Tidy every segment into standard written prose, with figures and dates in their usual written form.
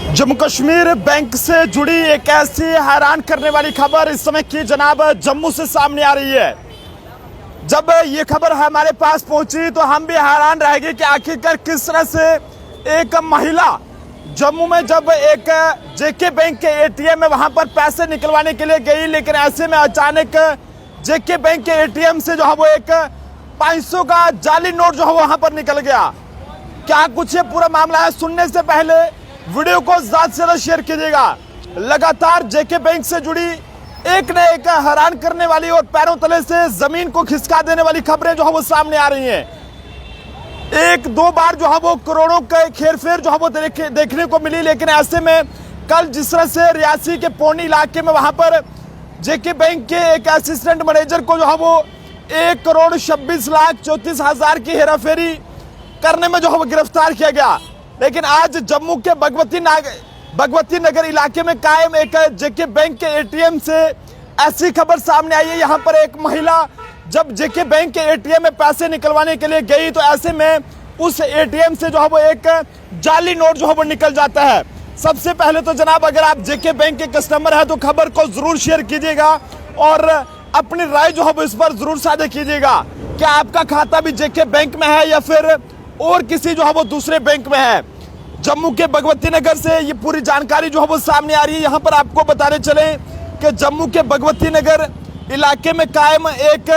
Jammu Kashmir bank से जुड़ी एक ऐसी हैरान करने वाली खबर इस समय की जनाब जम्मू से सामने आ रही है। जब ये खबर हमारे पास पहुंची तो हम भी हैरान रह गए कि आखिरकार किस तरह से एक महिला जम्मू में जब एक जेके बैंक के एटीएम में वहां पर पैसे निकलवाने के लिए गई, लेकिन ऐसे में अचानक जेके बैंक के एटीएम से जो है वो एक 500 का जाली नोट जो है वहां पर निकल गया। क्या कुछ ये पूरा मामला है, सुनने से पहले वीडियो को ज्यादा से ज्यादा शेयर कीजिएगा। लगातार जेके बैंक से जुड़ी एक न एक हैरान करने वाली और पैरों तले से जमीन को खिसका देने वाली खबरें जो है वो सामने आ रही हैं। एक दो बार जो है वो करोड़ों का हेरफेर जो है वो देखने को मिली, लेकिन ऐसे में कल जिस तरह से रियासी के पौनी इलाके में वहां पर जेके बैंक के एक असिस्टेंट मैनेजर को जो है वो 1,26,34,000 की हेराफेरी करने में जो है वो गिरफ्तार किया गया। लेकिन आज जम्मू के भगवती नगर इलाके में कायम एक जेके बैंक के एटीएम से ऐसी खबर सामने आई है। यहाँ पर एक महिला जब जेके बैंक के एटीएम में पैसे निकलवाने के लिए गई तो ऐसे में उस एटीएम से जो है वो एक जाली नोट जो है वो निकल जाता है। सबसे पहले तो जनाब अगर आप जेके बैंक के कस्टमर हैं तो खबर को जरूर शेयर कीजिएगा और अपनी राय जो है वो इस पर जरूर साझा कीजिएगा। क्या आपका खाता भी जेके बैंक में है या फिर और किसी जो है वो दूसरे बैंक में है। जम्मू के भगवती नगर से ये पूरी जानकारी जो है वो सामने आ रही है। यहाँ पर आपको बताने चले कि जम्मू के भगवती नगर इलाके में कायम एक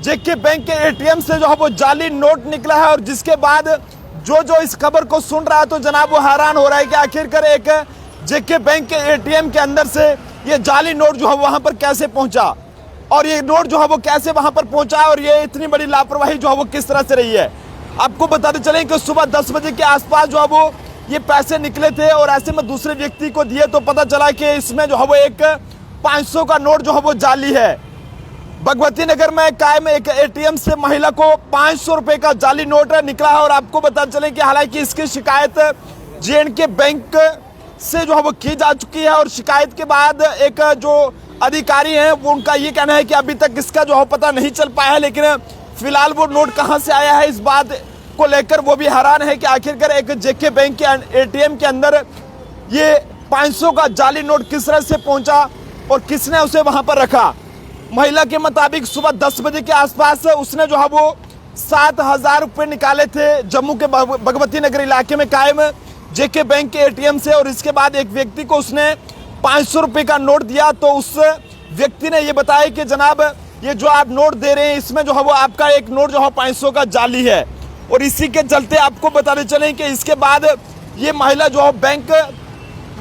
जेके बैंक के एटीएम से जो है वो जाली नोट निकला है और जिसके बाद जो इस खबर को सुन रहा है तो जनाब वो हैरान हो रहा है कि आखिरकार एक जेके बैंक के एटीएम के अंदर से ये जाली नोट जो है वहां पर कैसे पहुंचा और ये नोट जो है वो कैसे वहां पर पहुंचा और ये इतनी बड़ी लापरवाही जो है वो किस तरह से रही है। आपको बताते चलें कि सुबह 10 बजे के आसपास जो है वो ये पैसे निकले थे और ऐसे में दूसरे व्यक्ति को दिए तो पता चला कि इसमें जो है वो एक 500 का नोट जो है वो जाली है। भगवती नगर में कायम एक एटीएम से महिला को 500 रुपए का जाली नोट निकला है और आपको बताते चलें कि हालांकि इसकी शिकायत जेएंडके बैंक से जो है वो की जा चुकी है और शिकायत के बाद एक जो अधिकारी हैं वो उनका ये कहना है कि अभी तक इसका जो है पता नहीं चल पाया है, लेकिन फिलहाल वो नोट कहां से आया है इस बात को लेकर वो भी हैरान है कि आखिरकार एक जेके बैंक के एटीएम के अंदर ये 500 का जाली नोट किस तरह से पहुंचा और किसने उसे वहां पर रखा। महिला के मुताबिक सुबह 10 बजे के आसपास उसने जो है वो 7,000 रुपये निकाले थे जम्मू के भगवती नगर इलाके में कायम जेके बैंक के एटीएम से और इसके बाद एक व्यक्ति को उसने 500 रुपये का नोट दिया तो उस व्यक्ति ने ये बताया कि जनाब ये जो आप नोट दे रहे हैं इसमें जो है वो आपका एक नोट जो है 500 का जाली है। और इसी के चलते आपको बताते चलें कि इसके बाद ये महिला जो है बैंक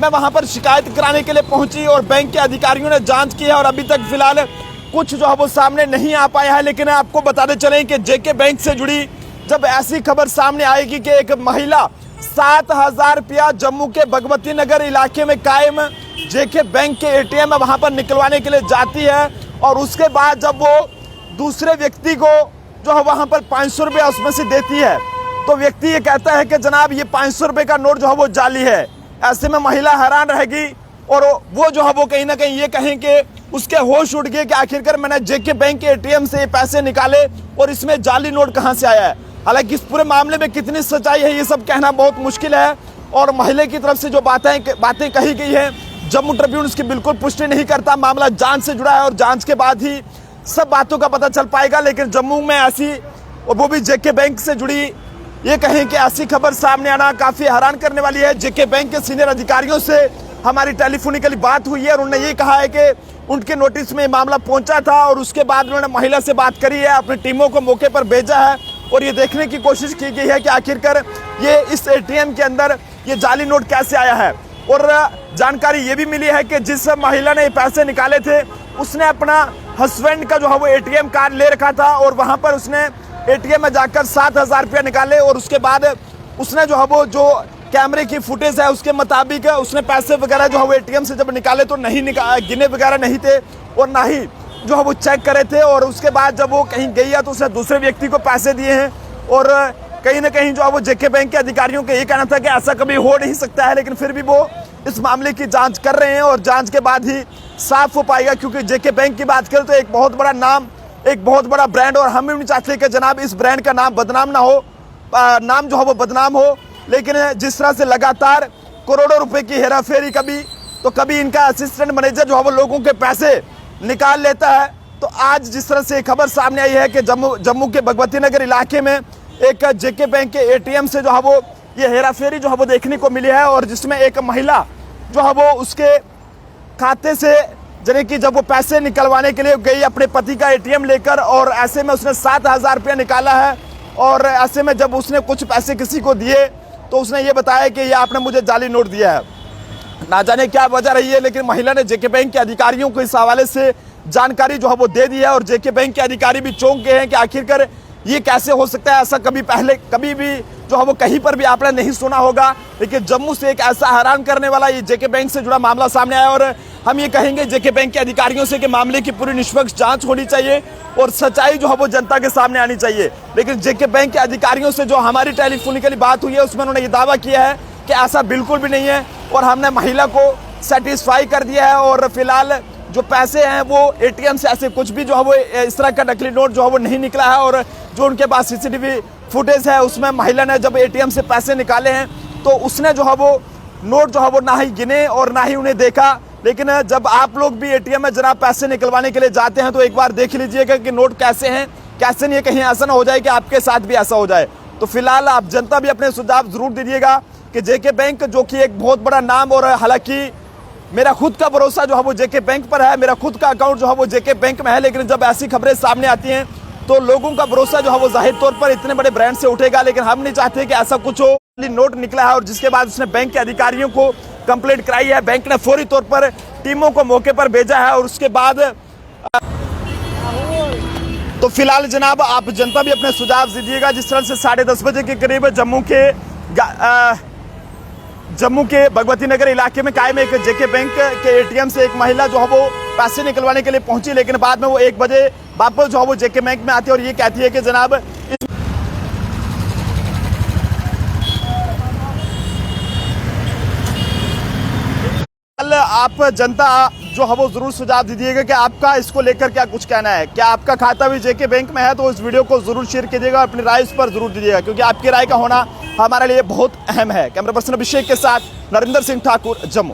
में वहां पर शिकायत कराने के लिए पहुंची और बैंक के अधिकारियों ने जांच की है और अभी तक फिलहाल कुछ जो है वो सामने नहीं आ पाया है। लेकिन आपको बताते चलें कि जेके बैंक से जुड़ी जब ऐसी खबर सामने आएगी कि एक महिला 7,000 रुपया जम्मू के भगवती नगर इलाके में कायम जेके बैंक के एटीएम में वहां पर निकलवाने के लिए जाती है और उसके बाद जब वो दूसरे व्यक्ति को जो है वहां पर 500 रुपया उसमें से देती है तो व्यक्ति ये कहता है कि जनाब ये 500 रुपये का नोट जो है वो जाली है। ऐसे में महिला हैरान रहेगी और वो जो है वो कहीं ना कहीं ये कहें कि उसके होश उड़ गए कि आखिरकार मैंने जेके बैंक के एटीएम से पैसे निकाले और इसमें जाली नोट कहां से आया है। हालांकि इस पूरे मामले में कितनी सच्चाई है ये सब कहना बहुत मुश्किल है और महिला की तरफ से जो बातें कही गई है जम्मू ट्रिब्यून उसकी बिल्कुल पुष्टि नहीं करता। मामला जांच से जुड़ा है और जांच के बाद ही सब बातों का पता चल पाएगा। लेकिन जम्मू में ऐसी और वो भी जेके बैंक से जुड़ी ये कहें कि ऐसी खबर सामने आना काफी हैरान करने वाली है। जेके बैंक के सीनियर अधिकारियों से हमारी टेलीफोनिकली बात हुई है और उन्होंने ये कहा है कि उनके नोटिस में मामला पहुंचा था और उसके बाद उन्होंने महिला से बात करी है, अपनी टीमों को मौके पर भेजा है और ये देखने की कोशिश की गई है कि आखिरकार ये इस एटीएम के अंदर ये जाली नोट कैसे आया है। और जानकारी ये भी मिली है कि जिस महिला ने पैसे निकाले थे उसने अपना हस्बैंड का जो है वो एटीएम कार्ड ले रखा था और वहां पर उसने एटीएम में जाकर 7,000 रुपया निकाले और उसके बाद उसने जो है वो जो कैमरे की फुटेज है उसके मुताबिक उसने पैसे वगैरह जो है वो एटीएम से जब निकाले तो नहीं गिने वगैरह नहीं थे और ना ही जो है वो चेक करे थे और उसके बाद जब वो कहीं गई है तो उसने दूसरे व्यक्ति को पैसे दिए हैं और कहीं ना कहीं जो है वो जेके बैंक के अधिकारियों का ये कहना था कि ऐसा कभी हो नहीं सकता है, लेकिन फिर भी वो इस मामले की जांच कर रहे हैं और जांच के बाद ही साफ हो पाएगा। क्योंकि जेके बैंक की बात करें तो एक बहुत बड़ा नाम, एक बहुत बड़ा ब्रांड और हम भी नहीं चाहते कि जनाब इस ब्रांड का नाम बदनाम ना हो, नाम जो है वो बदनाम हो। लेकिन जिस तरह से लगातार करोड़ों रुपए की हेराफेरी, कभी इनका असिस्टेंट मैनेजर जो है वो लोगों के पैसे निकाल लेता है। तो आज जिस तरह से खबर सामने आई है कि जम्मू के भगवती नगर इलाके में एक जेके बैंक के एटीएम से जो है वो ये हेराफेरी जो है वो देखने को मिली है, और जिसमें एक महिला जो है वो उसके खाते से यानी कि जब वो पैसे निकलवाने के लिए गई अपने पति का एटीएम लेकर, और ऐसे में उसने 7,000 रुपया निकाला है। और ऐसे में जब उसने कुछ पैसे किसी को दिए तो उसने ये बताया कि ये आपने मुझे जाली नोट दिया है। ना जाने क्या वजह रही है, लेकिन महिला ने जेके बैंक के अधिकारियों को इस हवाले से जानकारी जो है वो दे दी है। और जेके बैंक के अधिकारी भी चौंक गए हैं कि आखिरकार ये कैसे हो सकता है। ऐसा कभी भी जो है वो कहीं पर भी आपने नहीं सुना होगा, लेकिन जम्मू से एक ऐसा हैरान करने वाला ये जेके बैंक से जुड़ा मामला सामने आया। और हम ये कहेंगे जेके बैंक के अधिकारियों से कि मामले की पूरी निष्पक्ष जांच होनी चाहिए और सच्चाई जो है वो जनता के सामने आनी चाहिए। लेकिन जेके बैंक के अधिकारियों से जो हमारी टेलीफोनिकली बात हुई है उसमें उन्होंने ये दावा किया है कि ऐसा बिल्कुल भी नहीं है, और हमने महिला को सेटिस्फाई कर दिया है। और फिलहाल जो पैसे हैं वो एटीएम से ऐसे कुछ भी जो है वो इस तरह का नकली नोट जो है वो नहीं निकला है। और जो उनके पास सीसीटीवी फुटेज है उसमें महिला ने जब एटीएम से पैसे निकाले हैं तो उसने जो है वो नोट जो है वो ना ही गिने और ना ही उन्हें देखा। लेकिन जब आप लोग भी एटीएम में जरा पैसे निकलवाने के लिए जाते हैं तो एक बार देख लीजिएगा कि नोट कैसे हैं, कैसे नहीं, कहीं ऐसा ना हो जाए कि आपके साथ भी ऐसा हो जाए। तो फिलहाल आप जनता भी अपने सुझाव जरूर दीजिएगा कि जेके बैंक जो कि एक बहुत बड़ा नाम, और हालांकि मेरा खुद का भरोसा जो है वो जेके बैंक पर है, मेरा खुद का अकाउंट जो है वो जेके बैंक में है, लेकिन जब ऐसी खबरें सामने आती हैं तो लोगों का भरोसा जो है वो जाहिर तौर पर इतने बड़े ब्रांड से उठेगा। लेकिन हम नहीं चाहते कि ऐसा कुछ हो। नोट निकला है और जिसके बाद उसने बैंक के अधिकारियों को कंप्लेंट कराई है। बैंक ने फौरी तौर पर टीमों को मौके पर भेजा है और उसके बाद तो फिलहाल जनाब आप जनता भी अपने सुझाव दीजिएगा। जिस तरह से 10:30 बजे के करीब जम्मू के भगवती नगर इलाके में कायम एक जेके बैंक के एटीएम से एक महिला जो है वो पैसे निकलवाने के लिए पहुंची, लेकिन बाद में वो 1 बजे वापस जो है वो जेके बैंक में आती है और ये कहती है कि जनाब आप जनता जो है वो जरूर सुझाव दीजिएगा कि आपका इसको लेकर क्या कुछ कहना है। क्या आपका खाता भी जेके बैंक में है? तो इस वीडियो को जरूर शेयर कीजिएगा, अपनी राय इस पर जरूर दीजिएगा, क्योंकि आपकी राय का होना हमारे लिए बहुत अहम है। कैमरा पर्सन अभिषेक के साथ नरेंद्र सिंह ठाकुर, जम्मू।